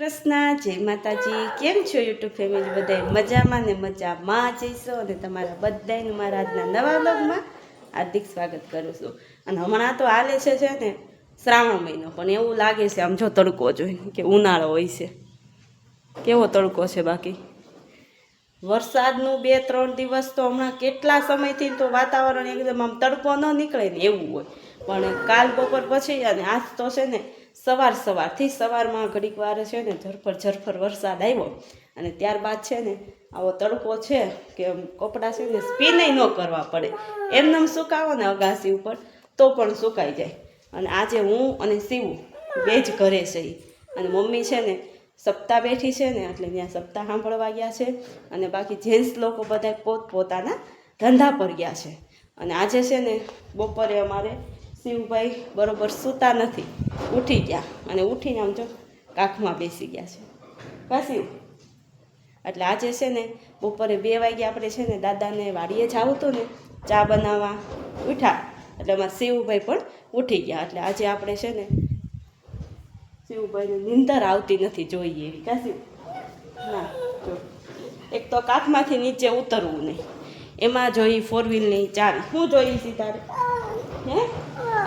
કૃષ્ણ, જય માતાજી. કેમ છો યુટ્યુબ ફેમિલી? બધાય મજામાં ને મજામાં જઈશો અને તમારા બધાયનું મારા આજના નવા વ્લોગમાં હાર્દિક સ્વાગત કરું છું. અને હમણાં તો હાલે છે ને શ્રાવણ મહિનો, પણ એવું લાગે છે આમ જો તડકો જોઈને કે ઉનાળો હોય છે. કેવો તડકો છે, બાકી વરસાદનું 2-3 દિવસ તો હમણાં કેટલા સમયથી તો વાતાવરણ એકદમ આમ તડકો ન નીકળે ને એવું હોય. પણ કાલ બપોર પછી અને આજ તો છે ને સવારમાં ઘડીક વાર છે ને ઝરફર વરસાદ આવ્યો અને ત્યારબાદ છે ને આવો તડકો છે કે કપડાં છે ને સ્પિને ન કરવા પડે, એમનેમ સુકાવો ને અગાસી ઉપર તો પણ સુકાઈ જાય. અને આજે હું અને શિવું બે જ ઘરે છે અને મમ્મી છે ને સપ્તાહ બેઠી છે ને એટલે ત્યાં સપ્તાહ સાંભળવા ગયા છે અને બાકી જેન્ટ્સ લોકો બધા પોતપોતાના ધંધા પર ગયા છે. અને આજે છે ને બપોરે અમારે શિવભાઈ બરોબર સૂતા નથી, ઉઠી ગયા અને ઉઠીને આમ જો કાખમાં બેસી ગયા છે કાશી. એટલે આજે છે ને બપોરે 2 વાગે આપણે છે ને દાદાને વાડીએ જવું હતું ને ચા બનાવવા ઉઠ્યા એટલે અમારા શિવભાઈ પણ ઉઠી ગયા. એટલે આજે આપણે છે ને શિવભાઈને નીંદર આવતી નથી જોઈએ એવી કાશી. ના જો એક તો કાખમાંથી નીચે ઉતરવું નહીં, એમાં જોઈ 4 વ્હીલની ચાવી. શું જોઈ સીતારે હે?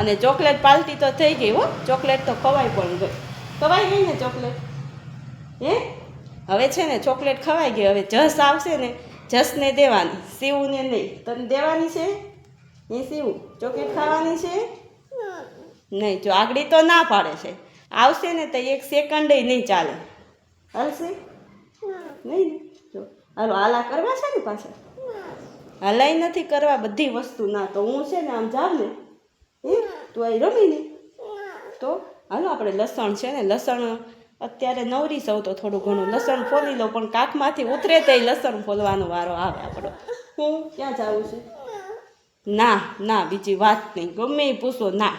અને ચોકલેટ પાલટી તો થઈ ગઈ હો, ચોકલેટ તો ખવાઈ પણ ગઈ. ખવાઈ ગઈ ને ચોકલેટ હે? હવે છે ને ચોકલેટ ખવાઈ ગઈ. હવે જસ આવશે ને જસને દેવાની, શિવને નહીં. તને દેવાની છે એ શિવ? ચોકલેટ ખાવાની છે નહીં? જો આગળી તો ના પાડે છે, આવશે ને તો 1 સેકન્ડ નહીં ચાલે. હાલશે નહીં ને? જો હાલો હાલા કરવા છે ને પાછા, હલાઈ નથી કરવા બધી વસ્તુ. ના તો હું છે ને આમ જાઉં ને તું અહીં રમી ને તો હાલો આપણે લસણ છે ને, લસણ અત્યારે નવરી સૌ તો થોડું ઘણું લસણ ફોલી લો, પણ કાખમાંથી ઉતરે તો લસણ ફોલવાનો વારો આવે આપણો. હું ક્યાં જાઉં છું? ના બીજી વાત નહીં, ગમે એ પૂછો ના.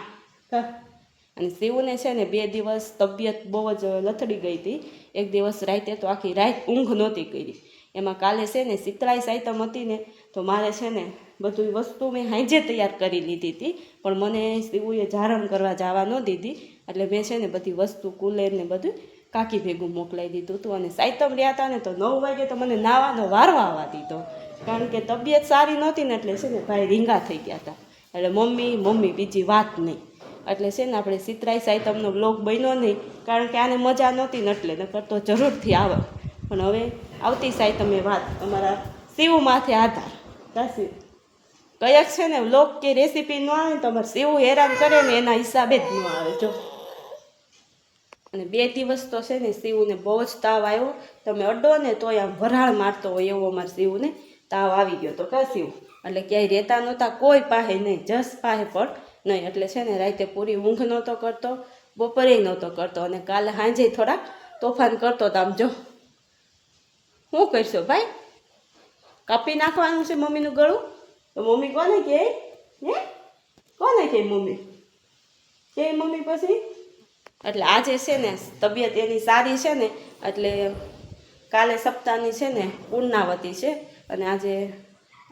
અને શિવને છે ને 2 દિવસ તબિયત બહુ જ લથડી ગઈ હતી. એક દિવસ રાતે તો આખી રાત ઊંઘ નહોતી કરી. એમાં કાલે છે ને શીતળાઈ સાયતમ હતી ને તો મારે છે ને બધી વસ્તુ મેં હાંજે તૈયાર કરી લીધી હતી, પણ મને શિવુએ જારણ કરવા જવા ન દીધી. એટલે મેં છે ને બધી વસ્તુ કુલેર ને બધું કાકી ભેગું મોકલાવી દીધું હતું. અને સાયતમ રહ્યા હતા ને તો 9 વાગે તો મને નાવાનો વારો આવવા દીધો, કારણ કે તબિયત સારી નહોતી ને એટલે છે ને ભાઈ રીંગા થઈ ગયા હતા. એટલે મમ્મી બીજી વાત નહીં. એટલે છે ને આપણે શીતળાઈ સાયતમનો બ્લોગ બન્યો નહીં, કારણ કે આને મજા નહોતી ને એટલે નકર તો જરૂરથી આવે. પણ હવે આવતી સાયતમે વાત અમારા શિવ માથે આધાર કાશી. કયાક છે ને વ્લોગ કે રેસીપી ન આવે ને તો અમારે શિવ હેરાન કરે ને એના હિસાબે જ ન આવે જો. અને 2 દિવસ તો છે ને શિવને બહુ જ તાવ આવ્યો. તમે અડો ને તોય આમ વરાળ મારતો હોય એવો અમારા શિવને તાવ આવી ગયો તો કાશી. એટલે ક્યાંય રહેતા નહોતા કોઈ પાસે નહીં, જસ પાસે પણ નહીં. એટલે છે ને રાતે પૂરી ઊંઘ નહોતો કરતો, બપોરે નહોતો કરતો અને કાલે સાંજે થોડાક તોફાન કરતો તો આમ જો. શું કરશો ભાઈ? કાપી નાખવાનું છે મમ્મીનું ગળું? તો મમ્મી કોને કહે? હે કોને કહે મમ્મી? કે મમ્મી પછી? એટલે આજે છે ને તબિયત એની સારી છે ને એટલે કાલે સપ્તાહની છે ને પૂર્ણાવતી છે અને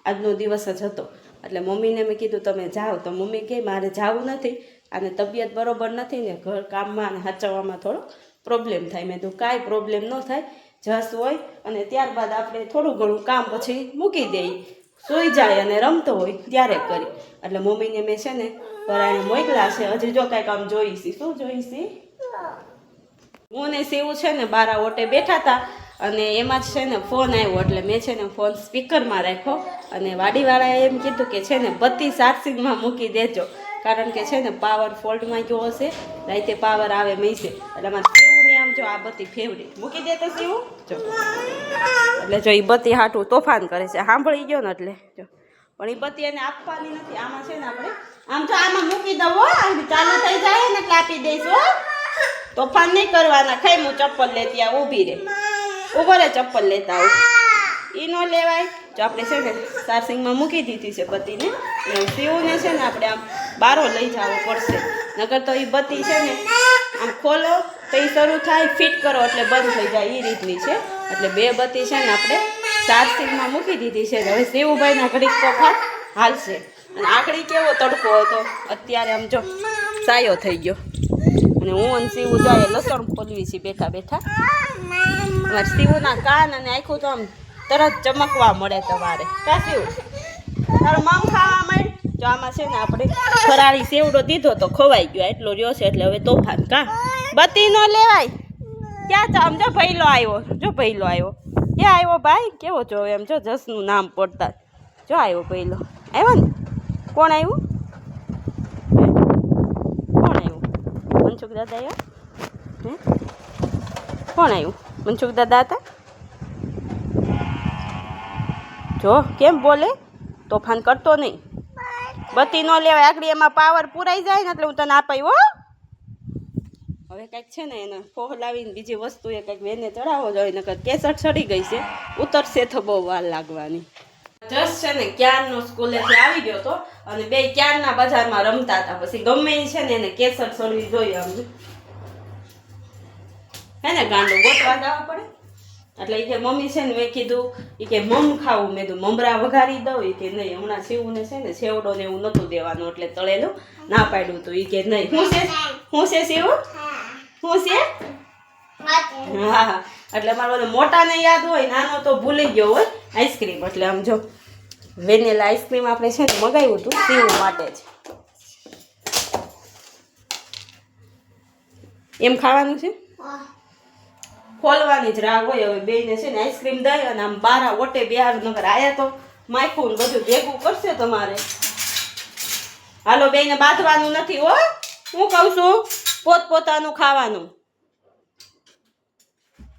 આજનો દિવસ જ હતો. એટલે મમ્મીને મેં કીધું તમે જાઓ, તો મમ્મી કહે મારે જવું નથી, અને તબિયત બરોબર નથી ને ઘર કામમાં અને સાચવવામાં થોડો પ્રોબ્લેમ થાય. મેં તો કાંઈ પ્રોબ્લેમ ન થાય, જસ હોય અને ત્યારબાદ આપણે થોડું ઘણું કામ પછી મૂકી દઈએ, સૂઈ જાય અને રમતો હોય ત્યારે કરી. એટલે મમ્મીને મેં છે ને પરાણે મોકલા છે. હજી જો કાંઈક આમ જોઈશી. શું જોઈશી? હું ને શિવ છે ને બારા ઓટે બેઠા હતા અને એમાં જ છે ને ફોન આવ્યો. એટલે મેં છે ને ફોન સ્પીકરમાં રાખ્યો અને વાડીવાળાએ એમ કીધું કે છે ને બત્તી ચાર્જિંગમાં મૂકી દેજો, કારણ કે છે ને પાવર ફોલ્ટમાં ગયો હશે, રાતે પાવર આવે મહીસે. એટલે અમારે શિવની આમ જો આ બત્તી ફેવરેટ મૂકી દેતો શિવ જો. એટલે જો એ બત્તી હાટું તોફાન કરે છે, સાંભળી ગયો ને એટલે જો. પણ એ બત્તી એને આપવાની નથી. આમાં છે ને આપણે આમ જો આમાં મૂકી દઉં, ચાલુ થઈ જાય ને એટલે આપી દઈશું. તોફાન નહીં કરવાના. ખાઈ હું ચપ્પલ લેતી આ ઊભી રહે, ઉભો રહે, ચપ્પલ લેતા આવું. એ ન લેવાય. જો આપણે છે ને ચાર્જિંગમાં મૂકી દીધી છે બત્તીને. શિવને છે ને આપણે આમ બારો લઈ જવો પડશે, નકર તો એ બત્તી છે ને આમ ખોલો તો એ શરૂ થાય, ફિટ કરો એટલે બંધ થઈ જાય, એ રીતની છે. એટલે 2 બત્તી છે ને આપણે ચાર્જિંગમાં મૂકી દીધી છે. હવે શિવભાઈના ઘડીક તોફાન હાલશે. અને આકડી કેવો તડકો હતો, અત્યારે આમ જો સાયો થઈ ગયો. અને હું અને સીવું જાય લસણ ફોલવી છીએ બેઠા બેઠા. અમારે સીવુંના કાન અને આખું તો આમ તરત ચમકવા મળે તમારે. કા સીવું તારો મમ ખાવા માંડ. જો આમાં છે ને આપણે ફરાળી સેવડો દીધો તો ખવાઈ ગયો એટલો રહ્યો છે એટલે હવે તોફાન. કા બત્તી ન લેવાય. ક્યાં આમ જો ભૈલો આવ્યો, જો ભૈલો આવ્યો. ક્યાં આવ્યો ભાઈ? કેવો જો એમ જો જસનું નામ પડતા જો આવ્યો ભૈલો. આવ્યો ને? કોણ આવ્યું? કોણ આવ્યું? મનસુખ દાદા આવ્યા? હે કોણ આવ્યું? મનસુખ દાદા હતા? જો કેમ બોલે? તોફાન કરતો નહીં. બત્તી ન લેવાય આકડી એમાં પાવર પૂરાઈ જાય ને એટલે હું તને આપાયું. હો હવે કંઈક છે ને એને ફોહલાવીને બીજી વસ્તુ એ કંઈક વેને ચડાવવો જોઈએ નકર કેસર ચડી ગઈ છે, ઉતરશે તો બહુ વાર લાગવાની. જસ છે ને ક્યારનો સ્કૂલેથી આવી ગયો હતો અને બે ક્યારના બજારમાં રમતા હતા. પછી ગમે એ છે ને એને કેસર ચડવી જોઈએ અમને હે ને ગાંડો ગોતવા જવા પડે. એટલે એ કે મમ્મી છે ને મેં કીધું એ કે મમ ખાવું. મેં કીધું મમરા વઘારી દઉં. એ કે નહીં હમણાં શિવને છે ને છેવડો ને એવું નહોતું દેવાનું એટલે તળેલું ના પાડ્યું હતું. એ કે નહીં. શું છે શિવ? શું છે? હા હા એટલે મારો મોટાને યાદ હોય, નાનો તો ભૂલી ગયો હોય. આઈસ્ક્રીમ એટલે આમ જો વેનીલા આઈસ્ક્રીમ આપણે છે ને મગાવ્યું હતું શિવ માટે જ. એમ ખાવાનું છે? ખોલવાની જ રાહ હોય. હવે બેને છે ને આઈસ્ક્રીમ દઈ અને આમ બારા ઓટે બિહાર નગર આયા તો માયખું ને બધું ભેગું કરશે તમારે. હાલો બેને બાંધવાનું નથી હો. હું કહું છું પોતપોતાનું ખાવાનું.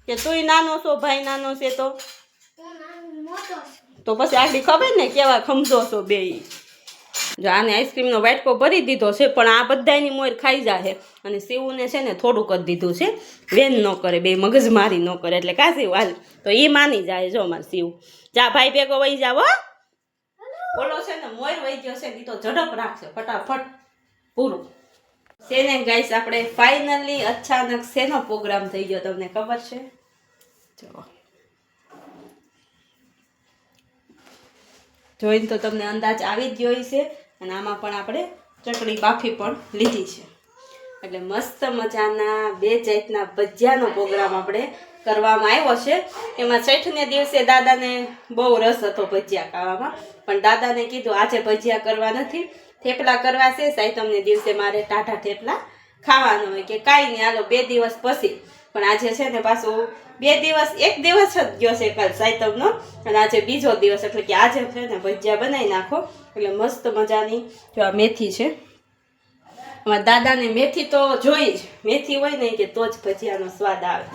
કે તુંય નાનો છો, ભાઈ નાનો છે તો પછી આટલી ખબર ને કેવા ખમજો છો બે. જો આને આઈસ્ક્રીમનો વાટકો ભરી દીધો છે પણ આ બધાની મોર ખાઈ જાય. અને શિવને છે ને થોડુંક જ દીધું છે, વેન ન કરે, બે મગજમારી ન કરે એટલે કા શિવ હાલ તો એ માની જાય. જો મારે શિવ જા ભાઈ ભેગો વહી જાવ. બોલો છે ને મોર વહી ગયો છે એ તો ઝડપ રાખશે ફટાફટ પૂરું. શેને ગાઈસ આપણે ફાઇનલી અચાનક શેનો પ્રોગ્રામ થઈ ગયો તમને ખબર છે? જો જોઈને તો તમને અંદાજ આવી જ ગયો છે. અને આમાં પણ આપણે ચટણી બાફી પણ લીધી છે એટલે મસ્ત મજાના બે જાતના ભજીયાનો પ્રોગ્રામ આપણે કરવામાં આવ્યો છે. એમાં છઠને દિવસે દાદાને બહુ રસ હતો ભજીયા ખાવામાં પણ દાદાને કીધું આજે ભજીયા કરવા નથી, થેપલા કરવા છે. સાઈતમને દિવસે મારે ટાઢા થેપલા ખાવાનું હોય કે કાંઈ નહીં હાલો 2 દિવસ પછી. પણ આજે છે ને પાછું 2 દિવસ, 1 દિવસ જ ગયો છે કાલ સાઈતમનો અને આજે બીજો દિવસ એટલે કે આજે છે ને ભજીયા બનાવી નાખો. એટલે મસ્ત મજાની જો આ મેથી છે. અમારા દાદાને મેથી તો જોઈ જ, મેથી હોય ને કે તો જ ભજીયાનો સ્વાદ આવે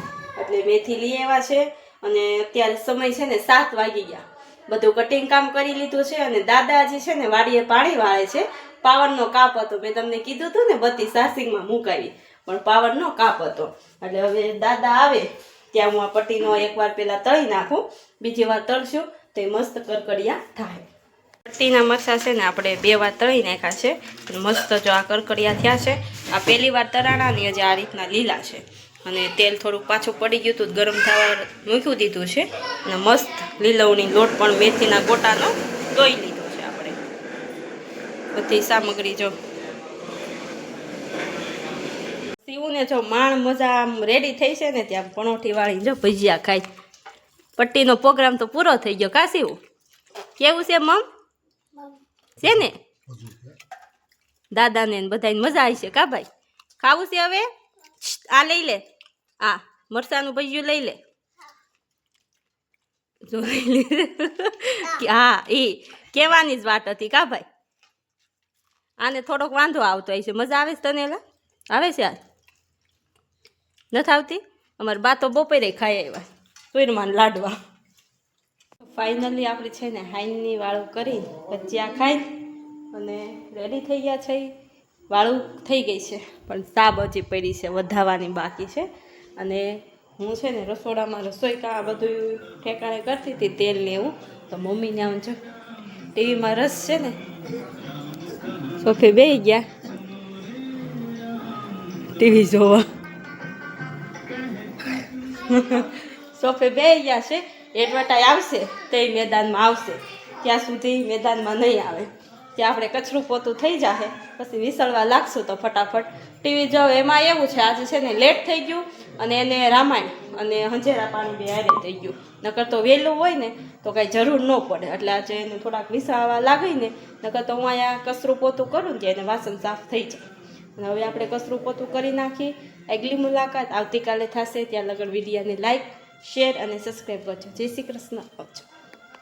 એટલે મેથી લઈ આવ્યા છે. અને અત્યારે સમય છે ને 7 વાગી ગયા. બધું કટિંગ કામ કરી લીધું છે અને દાદાજી છે ને વાડીએ પાણી વાળે છે. પાવરનો કાપ હતો, મેં તમને કીધું હતું ને બત્તી સાસિંગમાં મુકાવી પણ પાવરનો કાપ હતો એટલે હવે દાદા આવે ત્યાં હું આ પટ્ટીનો એકવાર પહેલાં તળી નાખું, બીજી વાર તળશું તો એ મસ્ત કરકડિયા થાય. પટ્ટીના મરચાં છે ને આપણે 2 વાર તળી નાખ્યા છે અને મસ્ત જો આ કરકડિયા થયા છે. આ પહેલી વાર તળાણાની હજી આ રીતના લીલા છે અને તેલ થોડુંક પાછું પડી ગયું હતું ગરમ થવા મૂકી દીધું છે અને મસ્ત લીલવણી લોટ પણ મેથીના ગોટાનો દોઈ લીધો છે આપણે. બધી સામગ્રી જો શિવને જો માણ મજા આમ રેડી થઈ છે ને ત્યાં પણોઠી વાળી જો ભજીયા ખાઈ. પટ્ટીનો પ્રોગ્રામ તો પૂરો થઈ ગયો. કા શિવ કેવું છે મમ? છે ને દાદાને બધાને મજા આવી છે કા ભાઈ? ખાવું છે હવે? આ લઈ લે, આ મરચાનું ભજીયું લઈ લે. જો લઈ લે. હા એ કહેવાની જ વાત હતી કા ભાઈ? આને થોડોક વાંધો આવતો હોય છે. મજા આવે છે તને? એલા આવે છે? આ નથી આવતી? અમારી બા તો બપોરે ખાઈ આવ્યા સુરમાન લાડવા. ફાઇનલી આપણે છે ને હાઈની વાળું કરી ભજીયા ખાઈ અને રેડી થઈ ગયા છે. વાળું થઈ ગઈ છે પણ સાબ હજી પડી છે, વધારવાની બાકી છે. અને હું છે ને રસોડામાં રસોઈ કામ બધું ઠેકાણે કરતી હતી તેલ ને એવું. તો મમ્મીને આમ જો ટીવીમાં રસ છે ને સોફે બેસી ગયા ટીવી જોવા. સોફે બેસી ગયા છે. એડવર્ટાઈ આવશે તો એ મેદાનમાં આવશે, ત્યાં સુધી મેદાનમાં નહીં આવે. ત્યાં આપણે કચરું પોતું થઈ જશે પછી વિસળવા લાગશું તો ફટાફટ ટીવી જોઉં એમાં એવું છે આજે છે ને લેટ થઈ ગયું અને એને રામાયણ અને હંજેરા પાણી બે હારે થઈ ગયું. નકર તો વહેલું હોય ને તો કાંઈ જરૂર ન પડે, એટલે આજે એને થોડાક વિસાવા લાગી ને, નકર તો હું અહીંયા કચરું પોતું કરું ને ત્યાં એને વાસણ સાફ થઈ જાય. અને હવે આપણે કચરું પોતું કરી નાખી. આગલી મુલાકાત આવતીકાલે થશે. ત્યાં લગન વિડીયોને લાઈક, શેર અને સબસ્ક્રાઈબ કરજો. જય શ્રી કૃષ્ણ. આવજો.